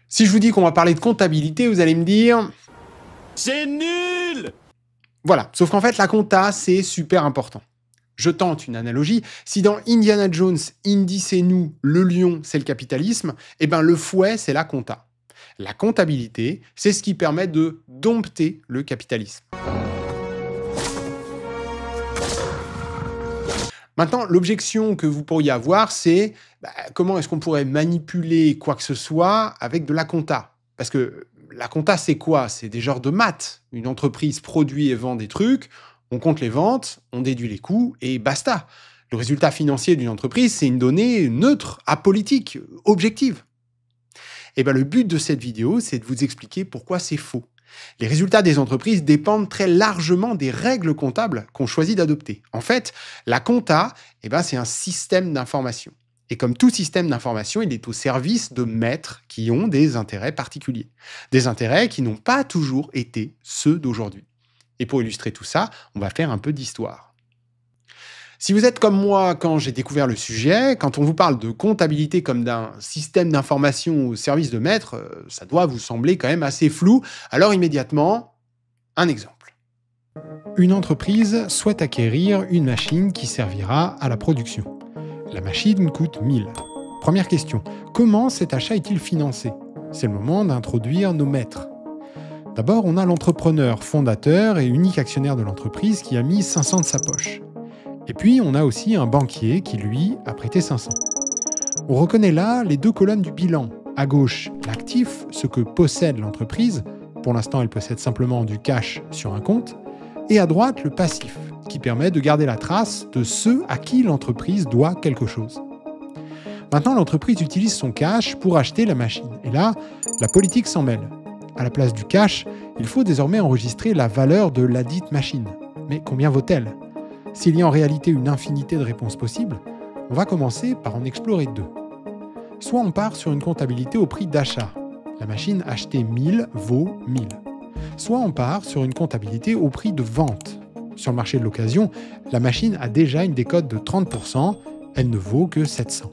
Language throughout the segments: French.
Si je vous dis qu'on va parler de comptabilité, vous allez me dire... C'est nul! Voilà, sauf qu'en fait, la compta, c'est super important. Je tente une analogie. Si dans Indiana Jones, Indy c'est nous, le lion c'est le capitalisme, eh ben le fouet c'est la compta. La comptabilité, c'est ce qui permet de dompter le capitalisme. Maintenant, l'objection que vous pourriez avoir, c'est comment est-ce qu'on pourrait manipuler quoi que ce soit avec de la compta? Parce que la compta, c'est quoi? C'est des genres de maths. Une entreprise produit et vend des trucs, on compte les ventes, on déduit les coûts et basta. Le résultat financier d'une entreprise, c'est une donnée neutre, apolitique, objective. Et le but de cette vidéo, c'est de vous expliquer pourquoi c'est faux. Les résultats des entreprises dépendent très largement des règles comptables qu'on choisit d'adopter. En fait, la compta, c'est un système d'information. Et comme tout système d'information, il est au service de maîtres qui ont des intérêts particuliers. Des intérêts qui n'ont pas toujours été ceux d'aujourd'hui. Et pour illustrer tout ça, on va faire un peu d'histoire. Si vous êtes comme moi quand j'ai découvert le sujet, quand on vous parle de comptabilité comme d'un système d'information au service de maître, ça doit vous sembler quand même assez flou. Alors immédiatement, un exemple. Une entreprise souhaite acquérir une machine qui servira à la production. La machine coûte 1000. Première question, comment cet achat est-il financé? C'est le moment d'introduire nos maîtres. D'abord, on a l'entrepreneur, fondateur et unique actionnaire de l'entreprise qui a mis 500 de sa poche. Et puis, on a aussi un banquier qui, lui, a prêté 500. On reconnaît là les deux colonnes du bilan. À gauche, l'actif, ce que possède l'entreprise. Pour l'instant, elle possède simplement du cash sur un compte. Et à droite, le passif, qui permet de garder la trace de ceux à qui l'entreprise doit quelque chose. Maintenant, l'entreprise utilise son cash pour acheter la machine. Et là, la politique s'en mêle. À la place du cash, il faut désormais enregistrer la valeur de ladite machine. Mais combien vaut-elle? S'il y a en réalité une infinité de réponses possibles, on va commencer par en explorer deux. Soit on part sur une comptabilité au prix d'achat. La machine achetée 1000 vaut 1000. Soit on part sur une comptabilité au prix de vente. Sur le marché de l'occasion, la machine a déjà une décote de 30%, elle ne vaut que 700.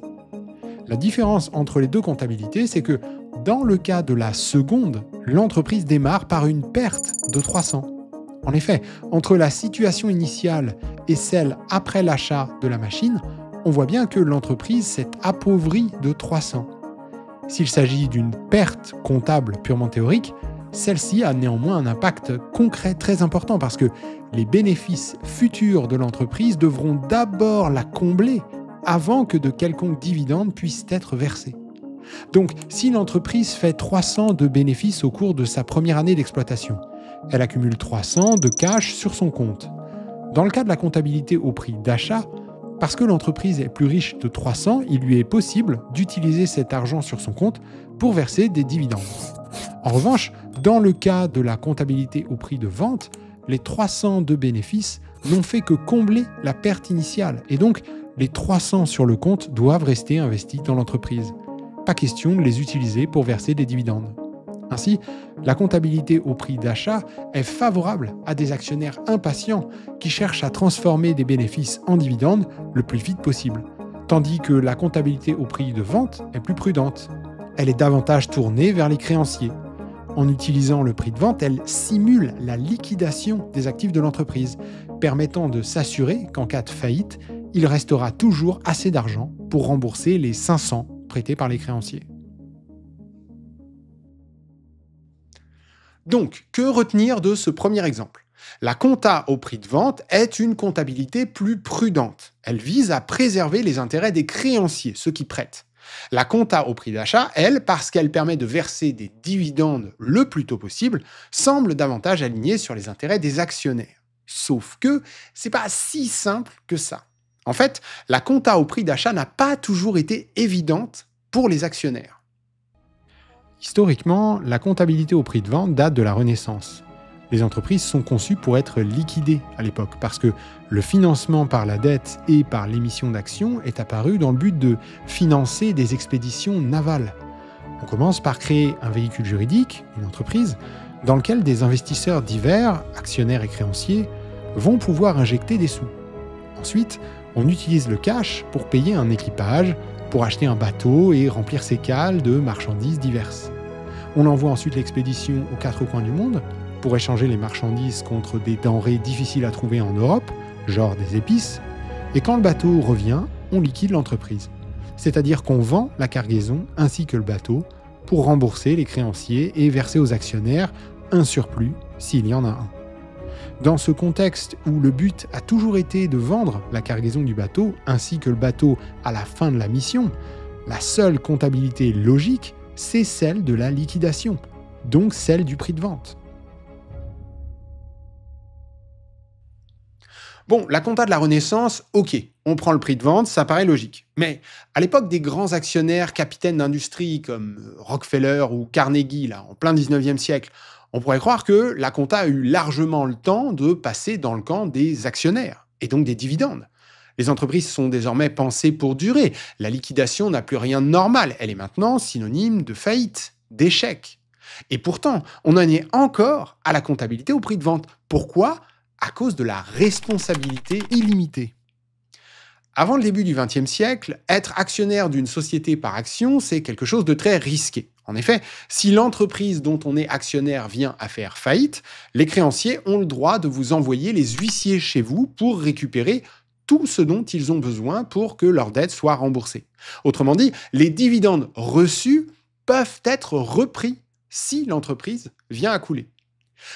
La différence entre les deux comptabilités, c'est que dans le cas de la seconde, l'entreprise démarre par une perte de 300. En effet, entre la situation initiale et celle après l'achat de la machine, on voit bien que l'entreprise s'est appauvrie de 300. S'il s'agit d'une perte comptable purement théorique, celle-ci a néanmoins un impact concret très important parce que les bénéfices futurs de l'entreprise devront d'abord la combler avant que de quelconques dividendes puissent être versés. Donc, si l'entreprise fait 300 de bénéfices au cours de sa première année d'exploitation, elle accumule 300 de cash sur son compte. Dans le cas de la comptabilité au prix d'achat, parce que l'entreprise est plus riche de 300, il lui est possible d'utiliser cet argent sur son compte pour verser des dividendes. En revanche, dans le cas de la comptabilité au prix de vente, les 300 de bénéfices n'ont fait que combler la perte initiale. Et donc, les 300 sur le compte doivent rester investis dans l'entreprise. Pas question de les utiliser pour verser des dividendes. Ainsi, la comptabilité au prix d'achat est favorable à des actionnaires impatients qui cherchent à transformer des bénéfices en dividendes le plus vite possible, tandis que la comptabilité au prix de vente est plus prudente. Elle est davantage tournée vers les créanciers. En utilisant le prix de vente, elle simule la liquidation des actifs de l'entreprise, permettant de s'assurer qu'en cas de faillite, il restera toujours assez d'argent pour rembourser les 500 prêtés par les créanciers. Donc, que retenir de ce premier exemple? La compta au prix de vente est une comptabilité plus prudente. Elle vise à préserver les intérêts des créanciers, ceux qui prêtent. La compta au prix d'achat, elle, parce qu'elle permet de verser des dividendes le plus tôt possible, semble davantage alignée sur les intérêts des actionnaires. Sauf que c'est pas si simple que ça. En fait, la compta au prix d'achat n'a pas toujours été évidente pour les actionnaires. Historiquement, la comptabilité au prix de vente date de la Renaissance. Les entreprises sont conçues pour être liquidées à l'époque, parce que le financement par la dette et par l'émission d'actions est apparu dans le but de financer des expéditions navales. On commence par créer un véhicule juridique, une entreprise, dans lequel des investisseurs divers, actionnaires et créanciers, vont pouvoir injecter des sous. Ensuite, on utilise le cash pour payer un équipage, pour acheter un bateau et remplir ses cales de marchandises diverses. On envoie ensuite l'expédition aux quatre coins du monde pour échanger les marchandises contre des denrées difficiles à trouver en Europe, genre des épices. Et quand le bateau revient, on liquide l'entreprise. C'est-à-dire qu'on vend la cargaison ainsi que le bateau pour rembourser les créanciers et verser aux actionnaires un surplus s'il y en a un. Dans ce contexte où le but a toujours été de vendre la cargaison du bateau ainsi que le bateau à la fin de la mission, la seule comptabilité logique, c'est celle de la liquidation, donc celle du prix de vente. Bon, la compta de la Renaissance, ok, on prend le prix de vente, ça paraît logique. Mais à l'époque des grands actionnaires capitaines d'industrie comme Rockefeller ou Carnegie, là, en plein 19e siècle, on pourrait croire que la compta a eu largement le temps de passer dans le camp des actionnaires, et donc des dividendes. Les entreprises sont désormais pensées pour durer. La liquidation n'a plus rien de normal. Elle est maintenant synonyme de faillite, d'échec. Et pourtant, on en est encore à la comptabilité au prix de vente. Pourquoi ? À cause de la responsabilité illimitée. Avant le début du XXe siècle, être actionnaire d'une société par action, c'est quelque chose de très risqué. En effet, si l'entreprise dont on est actionnaire vient à faire faillite, les créanciers ont le droit de vous envoyer les huissiers chez vous pour récupérer tout ce dont ils ont besoin pour que leur dette soit remboursée. Autrement dit, les dividendes reçus peuvent être repris si l'entreprise vient à couler.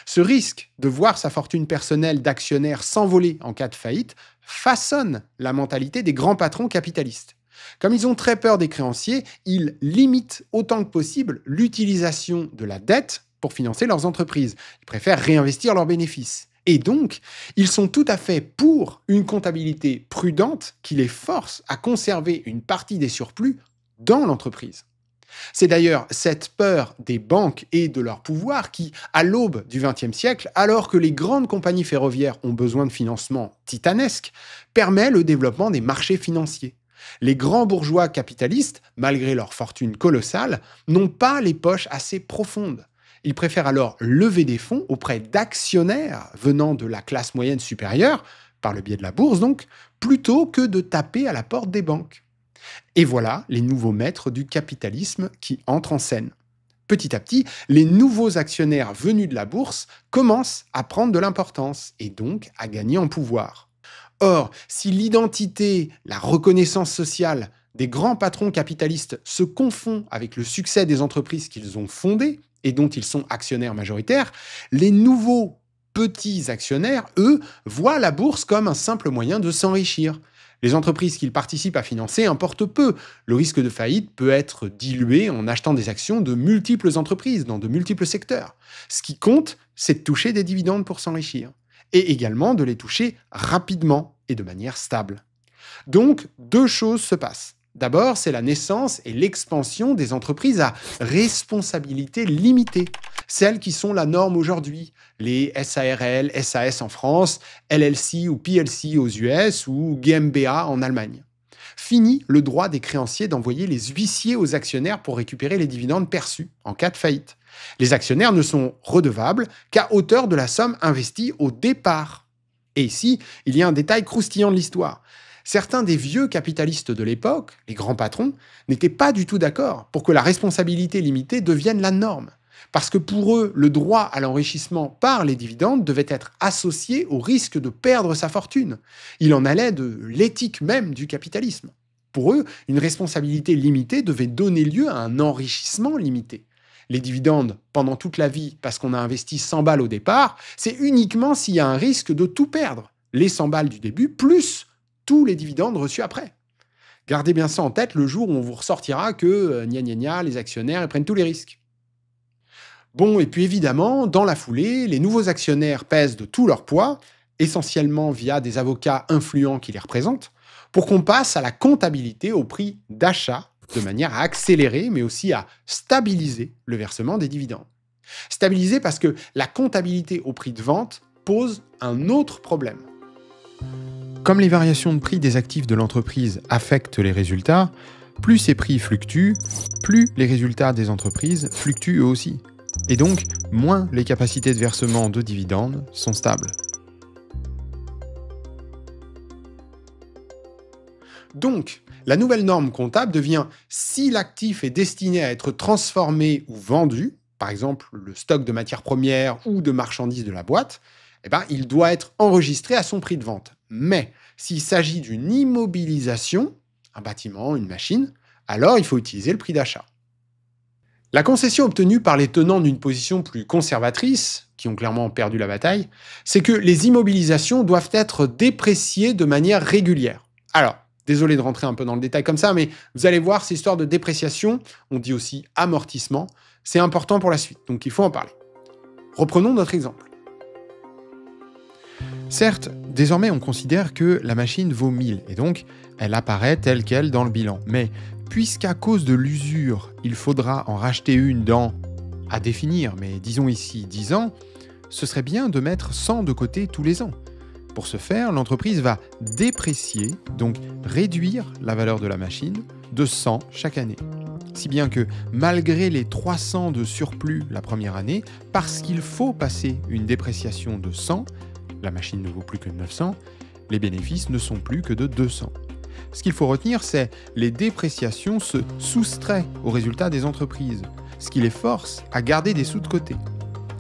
Ce risque de voir sa fortune personnelle d'actionnaire s'envoler en cas de faillite façonne la mentalité des grands patrons capitalistes. Comme ils ont très peur des créanciers, ils limitent autant que possible l'utilisation de la dette pour financer leurs entreprises. Ils préfèrent réinvestir leurs bénéfices. Et donc, ils sont tout à fait pour une comptabilité prudente qui les force à conserver une partie des surplus dans l'entreprise. C'est d'ailleurs cette peur des banques et de leur pouvoir qui, à l'aube du XXe siècle, alors que les grandes compagnies ferroviaires ont besoin de financements titanesques, permet le développement des marchés financiers. Les grands bourgeois capitalistes, malgré leur fortune colossale, n'ont pas les poches assez profondes. Ils préfèrent alors lever des fonds auprès d'actionnaires venant de la classe moyenne supérieure, par le biais de la bourse donc, plutôt que de taper à la porte des banques. Et voilà les nouveaux maîtres du capitalisme qui entrent en scène. Petit à petit, les nouveaux actionnaires venus de la bourse commencent à prendre de l'importance et donc à gagner en pouvoir. Or, si l'identité, la reconnaissance sociale des grands patrons capitalistes se confond avec le succès des entreprises qu'ils ont fondées et dont ils sont actionnaires majoritaires, les nouveaux petits actionnaires, eux, voient la bourse comme un simple moyen de s'enrichir. Les entreprises qu'ils participent à financer importent peu. Le risque de faillite peut être dilué en achetant des actions de multiples entreprises dans de multiples secteurs. Ce qui compte, c'est de toucher des dividendes pour s'enrichir. Et également de les toucher rapidement et de manière stable. Donc, deux choses se passent. D'abord, c'est la naissance et l'expansion des entreprises à responsabilité limitée. Celles qui sont la norme aujourd'hui. Les SARL, SAS en France, LLC ou PLC aux US ou GmbH en Allemagne. Fini le droit des créanciers d'envoyer les huissiers aux actionnaires pour récupérer les dividendes perçus en cas de faillite. Les actionnaires ne sont redevables qu'à hauteur de la somme investie au départ. Et ici, il y a un détail croustillant de l'histoire. Certains des vieux capitalistes de l'époque, les grands patrons, n'étaient pas du tout d'accord pour que la responsabilité limitée devienne la norme. Parce que pour eux, le droit à l'enrichissement par les dividendes devait être associé au risque de perdre sa fortune. Il en allait de l'éthique même du capitalisme. Pour eux, une responsabilité limitée devait donner lieu à un enrichissement limité. Les dividendes, pendant toute la vie, parce qu'on a investi 100 balles au départ, c'est uniquement s'il y a un risque de tout perdre. Les 100 balles du début, plus tous les dividendes reçus après. Gardez bien ça en tête le jour où on vous ressortira que les actionnaires ils prennent tous les risques. Bon, et puis évidemment, dans la foulée, les nouveaux actionnaires pèsent de tout leur poids, essentiellement via des avocats influents qui les représentent, pour qu'on passe à la comptabilité au prix d'achat, de manière à accélérer, mais aussi à stabiliser le versement des dividendes. Stabiliser parce que la comptabilité au prix de vente pose un autre problème. Comme les variations de prix des actifs de l'entreprise affectent les résultats, plus ces prix fluctuent, plus les résultats des entreprises fluctuent eux aussi. Et donc, moins les capacités de versement de dividendes sont stables. Donc, la nouvelle norme comptable devient si l'actif est destiné à être transformé ou vendu, par exemple le stock de matières premières ou de marchandises de la boîte, il doit être enregistré à son prix de vente. Mais s'il s'agit d'une immobilisation, un bâtiment, une machine, alors il faut utiliser le prix d'achat. La concession obtenue par les tenants d'une position plus conservatrice, qui ont clairement perdu la bataille, c'est que les immobilisations doivent être dépréciées de manière régulière. Alors, désolé de rentrer un peu dans le détail comme ça, mais vous allez voir, cette histoire de dépréciation, on dit aussi amortissement, c'est important pour la suite, donc il faut en parler. Reprenons notre exemple. Certes, désormais on considère que la machine vaut 1000 et donc elle apparaît telle qu'elle dans le bilan. Mais puisqu'à cause de l'usure, il faudra en racheter une dans, à définir, mais disons ici 10 ans, ce serait bien de mettre 100 de côté tous les ans. Pour ce faire, l'entreprise va déprécier, donc réduire la valeur de la machine, de 100 chaque année. Si bien que malgré les 300 de surplus la première année, parce qu'il faut passer une dépréciation de 100, la machine ne vaut plus que 900, les bénéfices ne sont plus que de 200. Ce qu'il faut retenir, c'est les dépréciations se soustraient aux résultats des entreprises, ce qui les force à garder des sous de côté.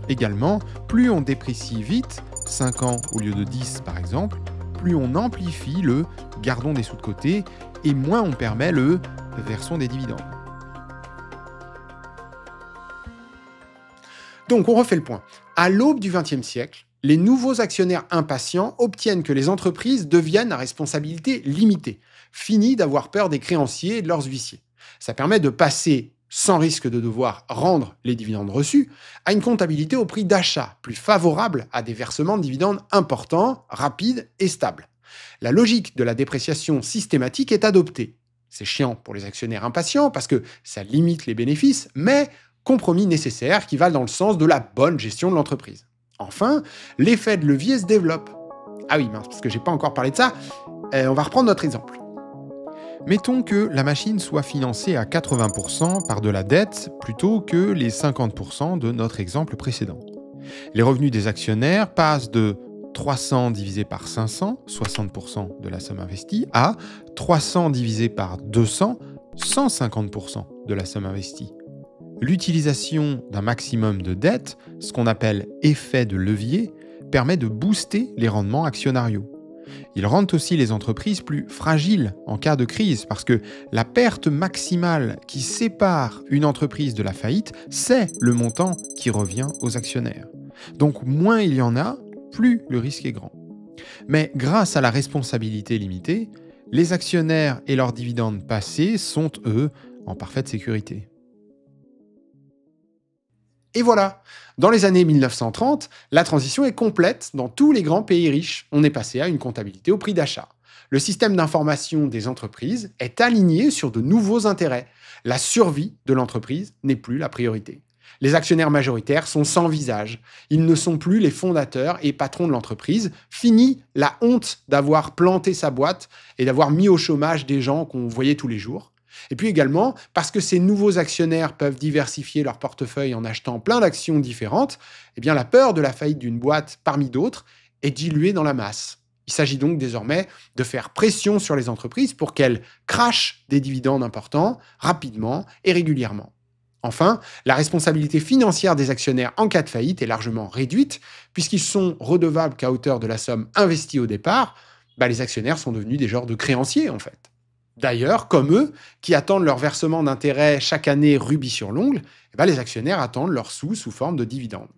Également, plus on déprécie vite, 5 ans au lieu de 10 par exemple, plus on amplifie le « gardons des sous de côté » et moins on permet le « versons des dividendes ». Donc on refait le point. À l'aube du XXe siècle, les nouveaux actionnaires impatients obtiennent que les entreprises deviennent à responsabilité limitée, fini d'avoir peur des créanciers et de leurs huissiers. Ça permet de passer, sans risque de devoir rendre les dividendes reçus, à une comptabilité au prix d'achat, plus favorable à des versements de dividendes importants, rapides et stables. La logique de la dépréciation systématique est adoptée. C'est chiant pour les actionnaires impatients parce que ça limite les bénéfices, mais compromis nécessaire qui va dans le sens de la bonne gestion de l'entreprise. Enfin, l'effet de levier se développe. Ah oui, mince, parce que j'ai pas encore parlé de ça. On va reprendre notre exemple. Mettons que la machine soit financée à 80% par de la dette plutôt que les 50% de notre exemple précédent. Les revenus des actionnaires passent de 300 divisé par 500, 60% de la somme investie, à 300 divisé par 200, 150% de la somme investie. L'utilisation d'un maximum de dette, ce qu'on appelle effet de levier, permet de booster les rendements actionnariaux. Ils rendent aussi les entreprises plus fragiles en cas de crise parce que la perte maximale qui sépare une entreprise de la faillite, c'est le montant qui revient aux actionnaires. Donc moins il y en a, plus le risque est grand. Mais grâce à la responsabilité limitée, les actionnaires et leurs dividendes passés sont, eux, en parfaite sécurité. Et voilà, dans les années 1930, la transition est complète dans tous les grands pays riches. On est passé à une comptabilité au prix d'achat. Le système d'information des entreprises est aligné sur de nouveaux intérêts. La survie de l'entreprise n'est plus la priorité. Les actionnaires majoritaires sont sans visage. Ils ne sont plus les fondateurs et patrons de l'entreprise. Fini la honte d'avoir planté sa boîte et d'avoir mis au chômage des gens qu'on voyait tous les jours. Et puis également, parce que ces nouveaux actionnaires peuvent diversifier leur portefeuille en achetant plein d'actions différentes, eh bien la peur de la faillite d'une boîte parmi d'autres est diluée dans la masse. Il s'agit donc désormais de faire pression sur les entreprises pour qu'elles crachent des dividendes importants, rapidement et régulièrement. Enfin, la responsabilité financière des actionnaires en cas de faillite est largement réduite, puisqu'ils sont redevables qu'à hauteur de la somme investie au départ, les actionnaires sont devenus des genres de créanciers en fait. D'ailleurs, comme eux, qui attendent leur versement d'intérêt chaque année rubis sur l'ongle, les actionnaires attendent leurs sous forme de dividendes.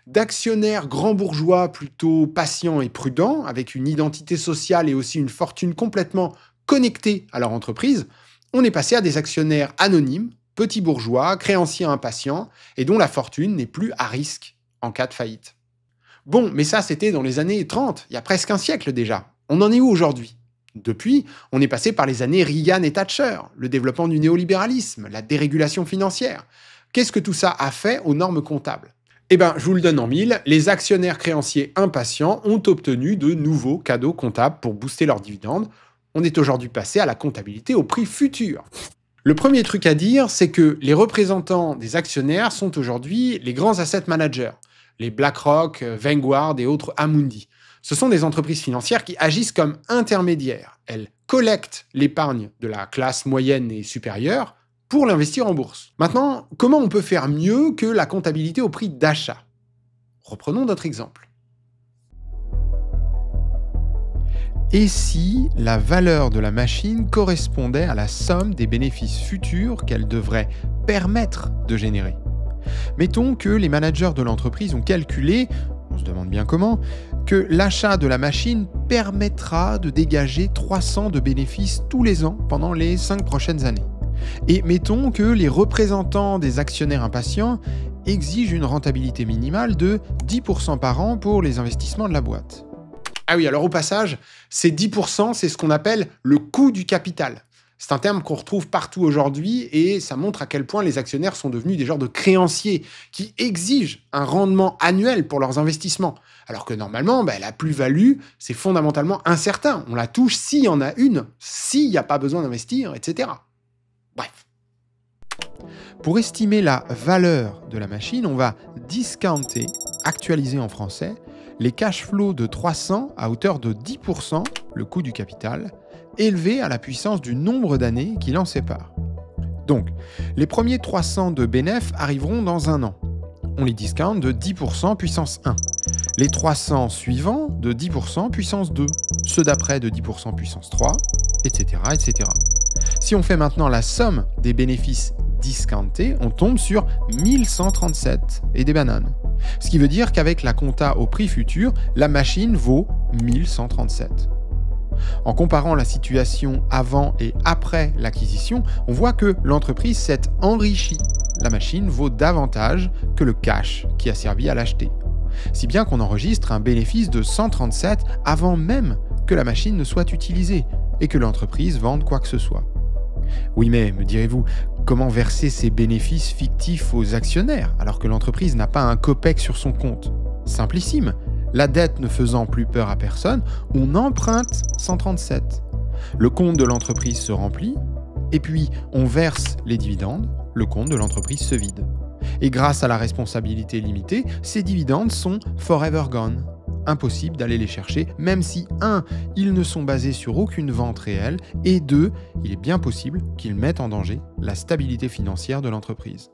D'actionnaires grands bourgeois plutôt patients et prudents, avec une identité sociale et aussi une fortune complètement connectée à leur entreprise, on est passé à des actionnaires anonymes, petits bourgeois, créanciers impatients, et dont la fortune n'est plus à risque en cas de faillite. Bon, mais ça c'était dans les années 30, il y a presque un siècle déjà. On en est où aujourd'hui ? Depuis, on est passé par les années Reagan et Thatcher, le développement du néolibéralisme, la dérégulation financière. Qu'est-ce que tout ça a fait aux normes comptables ? Je vous le donne en mille, les actionnaires créanciers impatients ont obtenu de nouveaux cadeaux comptables pour booster leurs dividendes. On est aujourd'hui passé à la comptabilité au prix futur. Le premier truc à dire, c'est que les représentants des actionnaires sont aujourd'hui les grands asset managers, les BlackRock, Vanguard et autres Amundi. Ce sont des entreprises financières qui agissent comme intermédiaires. Elles collectent l'épargne de la classe moyenne et supérieure pour l'investir en bourse. Maintenant, comment on peut faire mieux que la comptabilité au prix d'achat? Reprenons notre exemple. Et si la valeur de la machine correspondait à la somme des bénéfices futurs qu'elle devrait permettre de générer? Mettons que les managers de l'entreprise ont calculé, on se demande bien comment, que l'achat de la machine permettra de dégager 300 de bénéfices tous les ans pendant les 5 prochaines années. Et mettons que les représentants des actionnaires impatients exigent une rentabilité minimale de 10% par an pour les investissements de la boîte. Ah oui, alors au passage, ces 10%, c'est ce qu'on appelle le coût du capital. C'est un terme qu'on retrouve partout aujourd'hui et ça montre à quel point les actionnaires sont devenus des genres de créanciers qui exigent un rendement annuel pour leurs investissements. Alors que normalement, la plus-value, c'est fondamentalement incertain. On la touche s'il y en a une, s'il n'y a pas besoin d'investir, etc. Bref. Pour estimer la valeur de la machine, on va discounter, actualiser en français, les cash flows de 300 à hauteur de 10%, le coût du capital, élevé à la puissance du nombre d'années qui l'en sépare. Donc, les premiers 300 de bénéfices arriveront dans un an. On les discount de 10% puissance 1. Les 300 suivants de 10% puissance 2. Ceux d'après de 10% puissance 3, etc., etc. Si on fait maintenant la somme des bénéfices discountés, on tombe sur 1137 et des bananes. Ce qui veut dire qu'avec la compta au prix futur, la machine vaut 1137. En comparant la situation avant et après l'acquisition, on voit que l'entreprise s'est enrichie. La machine vaut davantage que le cash qui a servi à l'acheter. Si bien qu'on enregistre un bénéfice de 137 avant même que la machine ne soit utilisée et que l'entreprise vende quoi que ce soit. Oui, mais, me direz-vous, comment verser ces bénéfices fictifs aux actionnaires alors que l'entreprise n'a pas un copec sur son compte? Simplissime. La dette ne faisant plus peur à personne, on emprunte 137. Le compte de l'entreprise se remplit, et puis on verse les dividendes, le compte de l'entreprise se vide. Et grâce à la responsabilité limitée, ces dividendes sont forever gone. Impossible d'aller les chercher, même si 1. Ils ne sont basés sur aucune vente réelle, et 2. Il est bien possible qu'ils mettent en danger la stabilité financière de l'entreprise.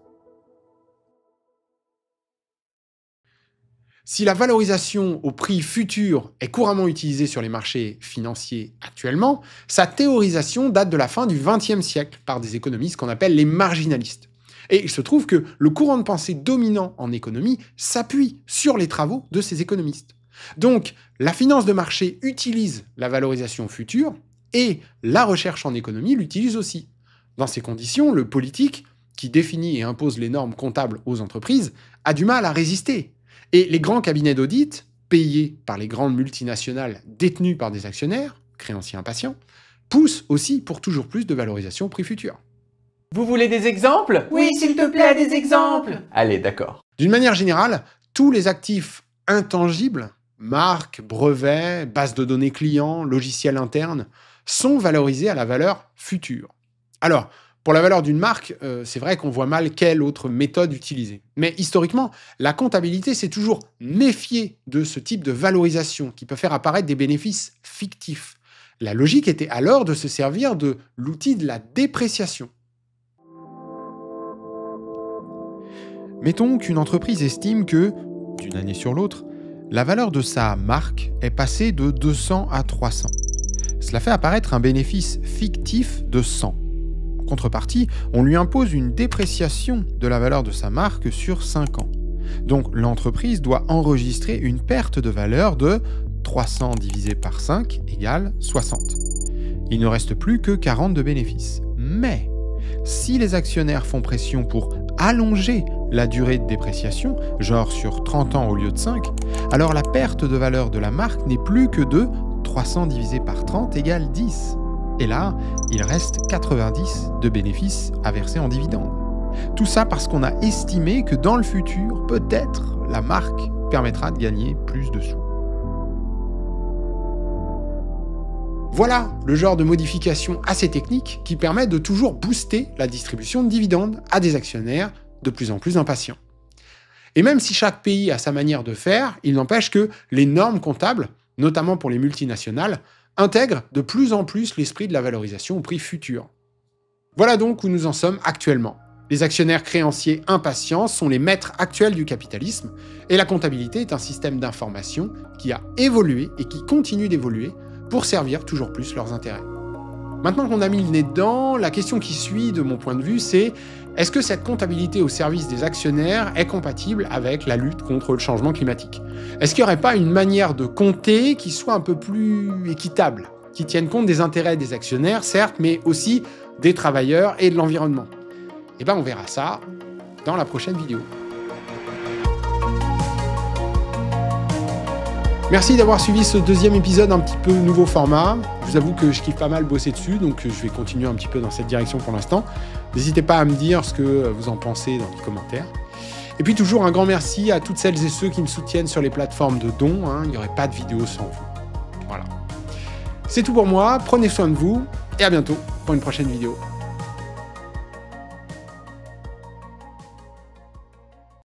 Si la valorisation au prix futur est couramment utilisée sur les marchés financiers actuellement, sa théorisation date de la fin du XXe siècle par des économistes qu'on appelle les marginalistes. Et il se trouve que le courant de pensée dominant en économie s'appuie sur les travaux de ces économistes. Donc, la finance de marché utilise la valorisation future et la recherche en économie l'utilise aussi. Dans ces conditions, le politique, qui définit et impose les normes comptables aux entreprises, a du mal à résister. Et les grands cabinets d'audit, payés par les grandes multinationales détenues par des actionnaires, créanciers impatients, poussent aussi pour toujours plus de valorisation au prix futur. Vous voulez des exemples? Oui, s'il te plaît, des exemples. Allez, d'accord. D'une manière générale, tous les actifs intangibles, marques, brevets, bases de données clients, logiciels internes, sont valorisés à la valeur future. Alors, pour la valeur d'une marque, c'est vrai qu'on voit mal quelle autre méthode utiliser. Mais historiquement, la comptabilité s'est toujours méfiée de ce type de valorisation qui peut faire apparaître des bénéfices fictifs. La logique était alors de se servir de l'outil de la dépréciation. Mettons qu'une entreprise estime que, d'une année sur l'autre, la valeur de sa marque est passée de 200 à 300. Cela fait apparaître un bénéfice fictif de 100. En contrepartie, on lui impose une dépréciation de la valeur de sa marque sur 5 ans. Donc l'entreprise doit enregistrer une perte de valeur de 300 divisé par 5 égale 60. Il ne reste plus que 40 de bénéfices. Mais si les actionnaires font pression pour allonger la durée de dépréciation, genre sur 30 ans au lieu de 5, alors la perte de valeur de la marque n'est plus que de 300 divisé par 30 égale 10. Et là, il reste 90 de bénéfices à verser en dividendes. Tout ça parce qu'on a estimé que dans le futur, peut-être, la marque permettra de gagner plus de sous. Voilà le genre de modification assez technique qui permet de toujours booster la distribution de dividendes à des actionnaires de plus en plus impatients. Et même si chaque pays a sa manière de faire, il n'empêche que les normes comptables, notamment pour les multinationales, intègrent de plus en plus l'esprit de la valorisation au prix futur. Voilà donc où nous en sommes actuellement. Les actionnaires créanciers impatients sont les maîtres actuels du capitalisme, et la comptabilité est un système d'information qui a évolué et qui continue d'évoluer pour servir toujours plus leurs intérêts. Maintenant qu'on a mis le nez dedans, la question qui suit, de mon point de vue, c'est est-ce que cette comptabilité au service des actionnaires est compatible avec la lutte contre le changement climatique? Est-ce qu'il n'y aurait pas une manière de compter qui soit un peu plus équitable, qui tienne compte des intérêts des actionnaires, certes, mais aussi des travailleurs et de l'environnement? Eh bien, on verra ça dans la prochaine vidéo. Merci d'avoir suivi ce deuxième épisode un petit peu nouveau format. Je vous avoue que je kiffe pas mal bosser dessus, donc je vais continuer un petit peu dans cette direction pour l'instant. N'hésitez pas à me dire ce que vous en pensez dans les commentaires. Et puis toujours un grand merci à toutes celles et ceux qui me soutiennent sur les plateformes de dons. Il n'y aurait pas de vidéo sans vous. Voilà. C'est tout pour moi, prenez soin de vous, et à bientôt pour une prochaine vidéo.